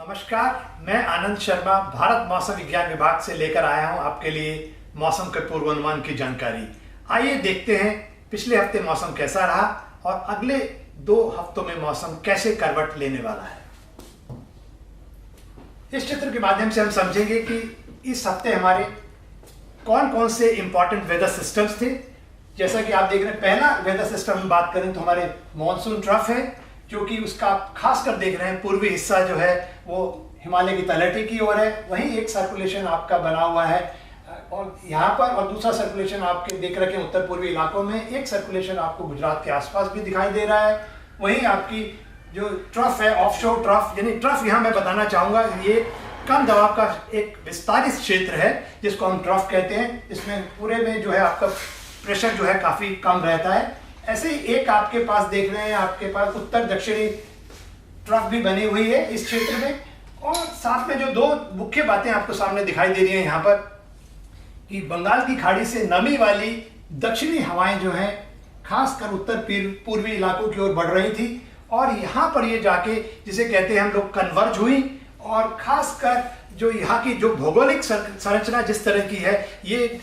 नमस्कार, मैं आनंद शर्मा भारत मौसम विज्ञान विभाग से लेकर आया हूं आपके लिए मौसम के पूर्वानुमान की जानकारी। आइए देखते हैं पिछले हफ्ते मौसम कैसा रहा और अगले 2 हफ्तों में मौसम कैसे करवट लेने वाला है। इस चित्र के माध्यम से हम समझेंगे कि इस हफ्ते हमारे कौन कौन से इंपॉर्टेंट वेदर सिस्टम्स थे। जैसा कि आप देख रहे हैं, पहला वेदर सिस्टम हम बात करें तो हमारे मानसून ट्रफ है, जो कि उसका आप खास कर देख रहे हैं पूर्वी हिस्सा जो है वो हिमालय की तलहटी की ओर है। वहीं एक सर्कुलेशन आपका बना हुआ है और यहाँ पर, और दूसरा सर्कुलेशन आपके देख रखे उत्तर पूर्वी इलाकों में। एक सर्कुलेशन आपको गुजरात के आसपास भी दिखाई दे रहा है। वहीं आपकी जो ट्रफ है, ऑफशोर ट्रफ, यानी ट्रफ यहाँ मैं बताना चाहूँगा, ये कम दबाव का एक विस्तारित क्षेत्र है जिसको हम ट्रफ कहते हैं। इसमें पूरे में जो है आपका प्रेशर जो है काफ़ी कम रहता है। ऐसे ही एक आपके पास देख रहे हैं, आपके पास उत्तर दक्षिणी ट्रफ भी बनी हुई है इस क्षेत्र में। और साथ में जो 2 मुख्य बातें आपको सामने दिखाई दे रही हैं यहाँ पर, कि बंगाल की खाड़ी से नमी वाली दक्षिणी हवाएं जो हैं खासकर उत्तर पूर्वी इलाकों की ओर बढ़ रही थी और यहाँ पर ये जाके जिसे कहते हैं हम लोग कन्वर्ज हुई। और खासकर जो यहाँ की जो भौगोलिक संरचना जिस तरह की है, ये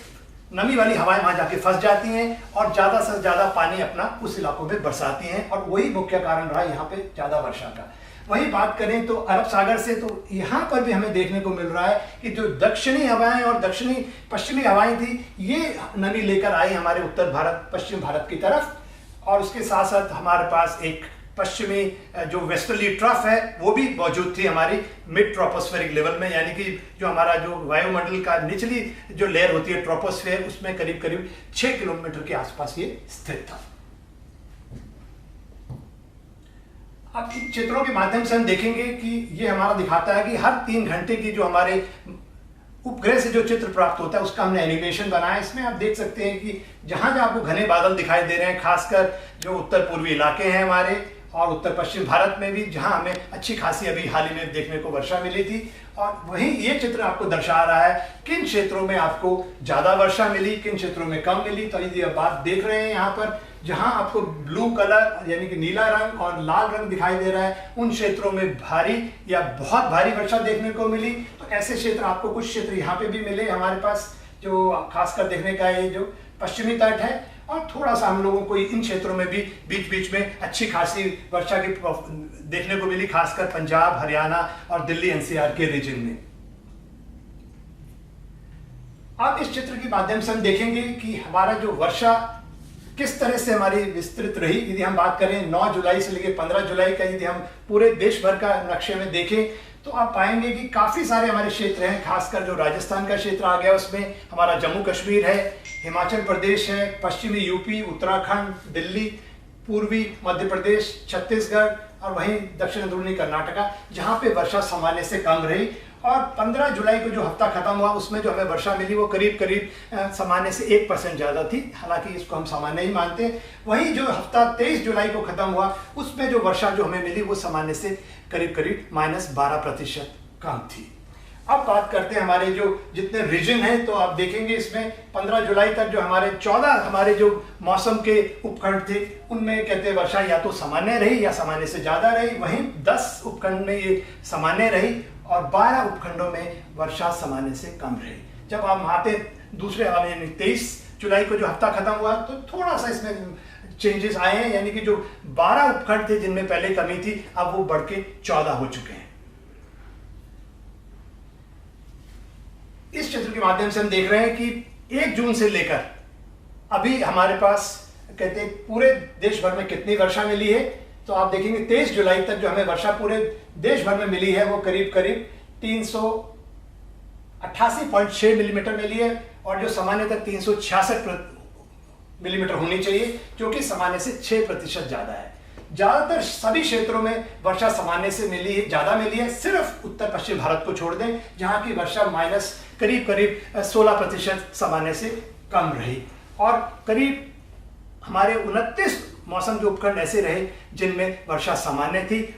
नमी वाली हवाएं वहां जाके फंस जाती हैं और ज्यादा से ज्यादा पानी अपना उस इलाकों में बरसाती हैं और वही मुख्य कारण रहा यहाँ पे ज्यादा वर्षा का। वही बात करें तो अरब सागर से, तो यहाँ पर भी हमें देखने को मिल रहा है कि जो दक्षिणी हवाएं और दक्षिणी पश्चिमी हवाएं थी, ये नमी लेकर आई हमारे उत्तर भारत पश्चिम भारत की तरफ। और उसके साथ साथ हमारे पास एक पश्चिमी जो वेस्टर्ली ट्रफ है वो भी मौजूद थी हमारी मिड ट्रोपोस्फेरिक लेवल में, यानी कि जो हमारा जो वायुमंडल का निचली जो लेयर होती है ट्रोपोस्फेयर, उसमें करीब करीब 6 किलोमीटर के आसपास ये स्थित था। अब इन चित्रों के माध्यम से हम देखेंगे कि ये हमारा दिखाता है कि हर 3 घंटे की जो हमारे उपग्रह से जो चित्र प्राप्त होता है उसका हमने एनिमेशन बनाया। इसमें आप देख सकते हैं कि जहां जहां आपको घने बादल दिखाई दे रहे हैं, खासकर जो उत्तर पूर्वी इलाके हैं हमारे और उत्तर पश्चिम भारत में भी, जहां हमें अच्छी खासी अभी हाल ही में देखने को वर्षा मिली थी। और वहीं ये चित्र आपको दर्शा रहा है किन क्षेत्रों में आपको ज्यादा वर्षा मिली, किन क्षेत्रों में कम मिली। तो यदि आप बात देख रहे हैं यहाँ पर, जहां आपको ब्लू कलर यानी कि नीला रंग और लाल रंग दिखाई दे रहा है, उन क्षेत्रों में भारी या बहुत भारी वर्षा देखने को मिली। तो ऐसे क्षेत्र आपको, कुछ क्षेत्र यहाँ पे भी मिले हमारे पास, जो खासकर देखने का ये जो पश्चिमी तट है। और थोड़ा सा हम लोगों को इन क्षेत्रों में भी बीच बीच में अच्छी खासी वर्षा की देखने को मिली, खासकर पंजाब, हरियाणा और दिल्ली एनसीआर के रीजन में। अब इस चित्र के माध्यम से हम देखेंगे कि हमारा जो वर्षा किस तरह से हमारी विस्तृत रही। यदि हम बात करें 9 जुलाई से लेकर 15 जुलाई का, यदि हम पूरे देश भर का नक्शे में देखें तो आप पाएंगे कि काफ़ी सारे हमारे क्षेत्र हैं। खासकर जो राजस्थान का क्षेत्र आ गया, उसमें हमारा जम्मू कश्मीर है, हिमाचल प्रदेश है, पश्चिमी यूपी, उत्तराखंड, दिल्ली, पूर्वी मध्य प्रदेश, छत्तीसगढ़ और वहीं दक्षिण ध्रुवी कर्नाटका, जहाँ पे वर्षा सामान्य से कम रही। और 15 जुलाई को जो हफ्ता खत्म हुआ उसमें जो हमें वर्षा मिली वो करीब करीब सामान्य से 1% ज़्यादा थी, हालांकि इसको हम सामान्य ही मानते हैं। वहीं जो हफ्ता 23 जुलाई को खत्म हुआ उसमें जो वर्षा जो हमें मिली वो सामान्य से करीब करीब -12% कम थी। अब बात करते हैं हमारे जो जितने रीजन हैं, तो आप देखेंगे इसमें 15 जुलाई तक जो हमारे 14 हमारे जो मौसम के उपखंड थे, उनमें कहते हैं वर्षा या तो सामान्य रही या सामान्य से ज़्यादा रही। वहीं 10 उपखंड में ये सामान्य रही और 12 उपखंडों में वर्षा सामान्य से कम रही। जब हम आते दूसरे यानी 23 जुलाई को जो हफ्ता खत्म हुआ तो थोड़ा सा इसमें चेंजेस आए हैं, यानी कि जो 12 उपखंड थे जिनमें पहले कमी थी, अब वो बढ़ के 14 हो चुके हैं। इस चित्र के माध्यम से हम देख रहे हैं कि 1 जून से लेकर अभी हमारे पास कहते हैं पूरे देश भर में कितनी वर्षा मिली है। तो आप देखेंगे 23 जुलाई तक जो हमें वर्षा पूरे देश भर में मिली है वो करीब करीब 388.6 मिलीमीटर मिली है, और जो सामान्य तक 366 मिलीमीटर होनी चाहिए, जो कि सामान्य से 6% ज्यादा है। ज्यादातर सभी क्षेत्रों में वर्षा सामान्य से मिली है, ज्यादा मिली है, सिर्फ उत्तर पश्चिम भारत को छोड़ दें जहां की वर्षा करीब करीब 16% सामान्य से कम रही। और करीब हमारे 29 मौसम के उपखंड ऐसे रहे जिनमें वर्षा सामान्य थी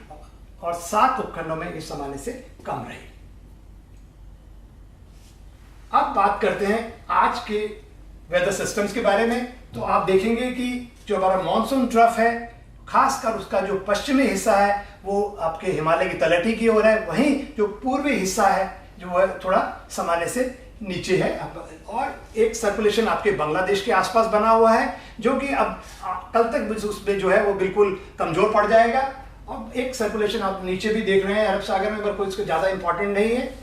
और 7 उपखंडों में इस सामान्य से कम रही। अब बात करते हैं आज के वेदर सिस्टम्स के बारे में। तो आप देखेंगे कि जो हमारा मॉनसून ट्रफ है खासकर उसका जो पश्चिमी हिस्सा है वो आपके हिमालय की तलहटी की ओर है, वहीं जो पूर्वी हिस्सा है जो है थोड़ा सामान्य से नीचे है। और एक सर्कुलेशन आपके बांग्लादेश के आसपास बना हुआ है जो कि अब कल तक उसमें जो है वो बिल्कुल कमजोर पड़ जाएगा। और एक सर्कुलेशन आप नीचे भी देख रहे हैं अरब सागर में, पर कोई इसको ज़्यादा इंपॉर्टेंट नहीं है।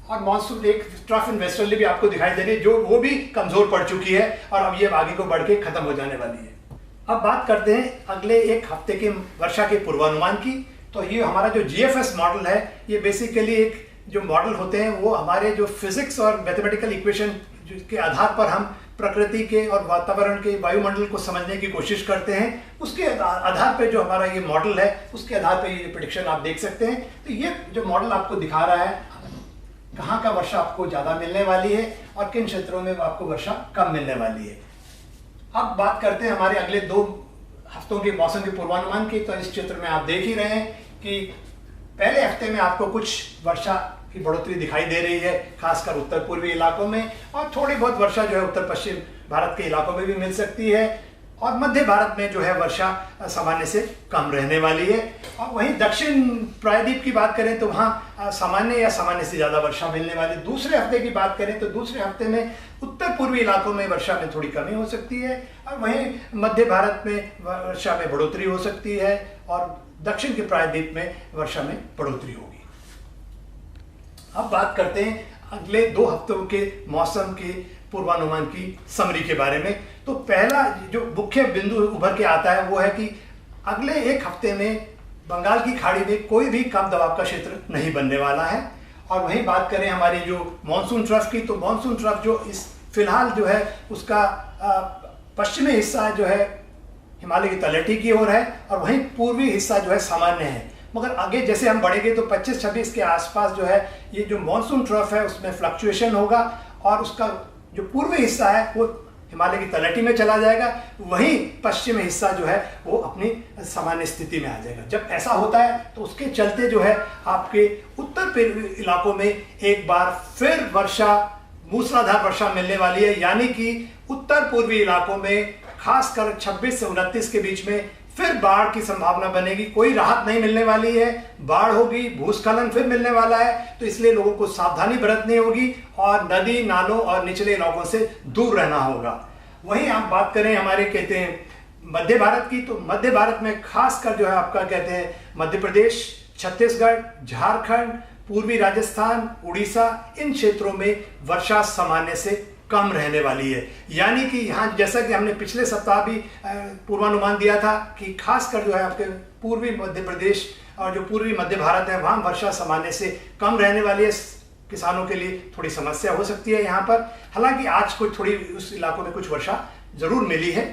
और मॉनसून एक ट्रफ इन वेस्टर्ली भी आपको दिखाई दे रही है जो वो भी कमजोर पड़ चुकी है और अब ये आगे को बढ़ के खत्म हो जाने वाली है। अब बात करते हैं अगले एक हफ्ते के वर्षा के पूर्वानुमान की। तो ये हमारा जो GFS मॉडल है, ये बेसिकली एक जो मॉडल होते हैं वो हमारे जो फिजिक्स और मैथमेटिकल इक्वेशन के आधार पर हम प्रकृति के और वातावरण के वायुमंडल को समझने की कोशिश करते हैं। उसके आधार पे जो हमारा ये मॉडल है उसके आधार पे ये प्रेडिक्शन आप देख सकते हैं। तो ये जो मॉडल आपको दिखा रहा है कहाँ का वर्षा आपको ज़्यादा मिलने वाली है और किन क्षेत्रों में आपको वर्षा कम मिलने वाली है। अब बात करते हैं हमारे अगले 2 हफ्तों के मौसम के पूर्वानुमान की। तो इस क्षेत्र में आप देख ही रहे हैं कि पहले हफ्ते में आपको कुछ वर्षा की बढ़ोतरी दिखाई दे रही है, खासकर उत्तर पूर्वी इलाकों में, और थोड़ी बहुत वर्षा जो है उत्तर पश्चिम भारत के इलाकों में भी मिल सकती है। और मध्य भारत में जो है वर्षा सामान्य से कम रहने वाली है। और वहीं दक्षिण प्रायद्वीप की बात करें तो वहाँ सामान्य या सामान्य से ज़्यादा वर्षा मिलने वाली। दूसरे हफ्ते की बात करें तो दूसरे हफ्ते में उत्तर पूर्वी इलाकों में वर्षा में थोड़ी कमी हो सकती है और वहीं मध्य भारत में वर्षा में बढ़ोतरी हो सकती है और दक्षिण के प्रायद्वीप में वर्षा में बढ़ोतरी होगी। अब बात करते हैं अगले 2 हफ्तों के मौसम के पूर्वानुमान की समरी के बारे में। तो पहला जो मुख्य बिंदु उभर के आता है वो है कि अगले 1 हफ्ते में बंगाल की खाड़ी में कोई भी कम दबाव का क्षेत्र नहीं बनने वाला है। और वहीं बात करें हमारी जो मॉनसून ट्रफ की, तो मॉनसून ट्रफ जो इस फिलहाल जो है उसका पश्चिमी हिस्सा जो है हिमालय की तलहटी की ओर है और वहीं पूर्वी हिस्सा जो है सामान्य है। मगर आगे जैसे हम बढ़ेंगे तो 25-26 के आसपास जो है ये जो मॉनसून ट्रफ है उसमें फ्लक्चुएशन होगा और उसका जो पूर्वी हिस्सा है वो हिमालय की तलहटी में चला जाएगा, वहीं पश्चिमी हिस्सा जो है वो अपनी सामान्य स्थिति में आ जाएगा। जब ऐसा होता है तो उसके चलते जो है आपके उत्तर पूर्वी इलाकों में एक बार फिर वर्षा, मूसलाधार वर्षा मिलने वाली है। यानी कि उत्तर पूर्वी इलाकों में खासकर 26 से 29 के बीच में फिर बाढ़ की संभावना बनेगी। कोई राहत नहीं मिलने वाली है, बाढ़ होगी, भूस्खलन फिर मिलने वाला है। तो इसलिए लोगों को सावधानी बरतनी होगी और नदी नालों और निचले इलाकों से दूर रहना होगा। वहीं आप बात करें हमारे कहते हैं मध्य भारत की, तो मध्य भारत में खासकर जो है आपका कहते हैं मध्य प्रदेश, छत्तीसगढ़, झारखंड, पूर्वी राजस्थान, उड़ीसा, इन क्षेत्रों में वर्षा सामान्य से कम रहने वाली है। यानी कि यहाँ जैसा कि हमने पिछले सप्ताह भी पूर्वानुमान दिया था कि खासकर जो है आपके पूर्वी मध्य प्रदेश और जो पूर्वी मध्य भारत है वहाँ वर्षा सामान्य से कम रहने वाली है। किसानों के लिए थोड़ी समस्या हो सकती है यहाँ पर। हालांकि आज कुछ थोड़ी उस इलाकों में कुछ वर्षा जरूर मिली है।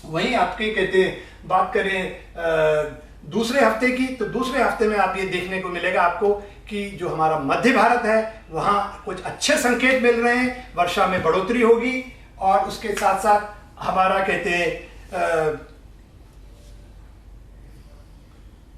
वहीं आपके कहते हैं बात करें दूसरे हफ्ते की, तो दूसरे हफ्ते में आप ये देखने को मिलेगा आपको कि जो हमारा मध्य भारत है वहाँ कुछ अच्छे संकेत मिल रहे हैं, वर्षा में बढ़ोतरी होगी। और उसके साथ साथ हमारा कहते हैं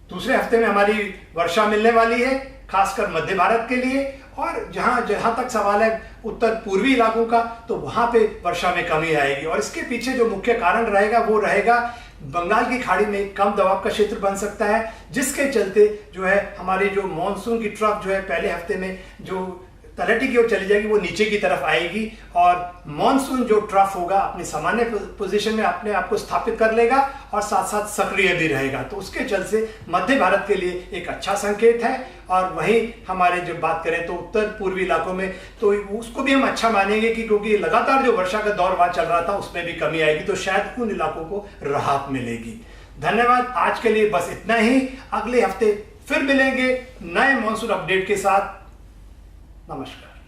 दूसरे हफ्ते में हमारी वर्षा मिलने वाली है खासकर मध्य भारत के लिए। और जहां तक सवाल है उत्तर पूर्वी इलाकों का, तो वहां पे वर्षा में कमी आएगी। और इसके पीछे जो मुख्य कारण रहेगा वो रहेगा बंगाल की खाड़ी में कम दबाव का क्षेत्र बन सकता है, जिसके चलते जो है हमारी जो मानसून की ट्रफ जो है पहले हफ्ते में जो तलहटी की ओर चली जाएगी वो नीचे की तरफ आएगी और मानसून जो ट्रफ होगा अपनी सामान्य पोजीशन में अपने आप को स्थापित कर लेगा और साथ साथ सक्रिय भी रहेगा। तो उसके चलते मध्य भारत के लिए एक अच्छा संकेत है। और वहीं हमारे जब बात करें तो उत्तर पूर्वी इलाकों में तो उसको भी हम अच्छा मानेंगे कि क्योंकि लगातार जो वर्षा का दौर वहां चल रहा था उसमें भी कमी आएगी, तो शायद उन इलाकों को राहत मिलेगी। धन्यवाद, आज के लिए बस इतना ही। अगले हफ्ते फिर मिलेंगे नए मॉनसून अपडेट के साथ। नमस्कार।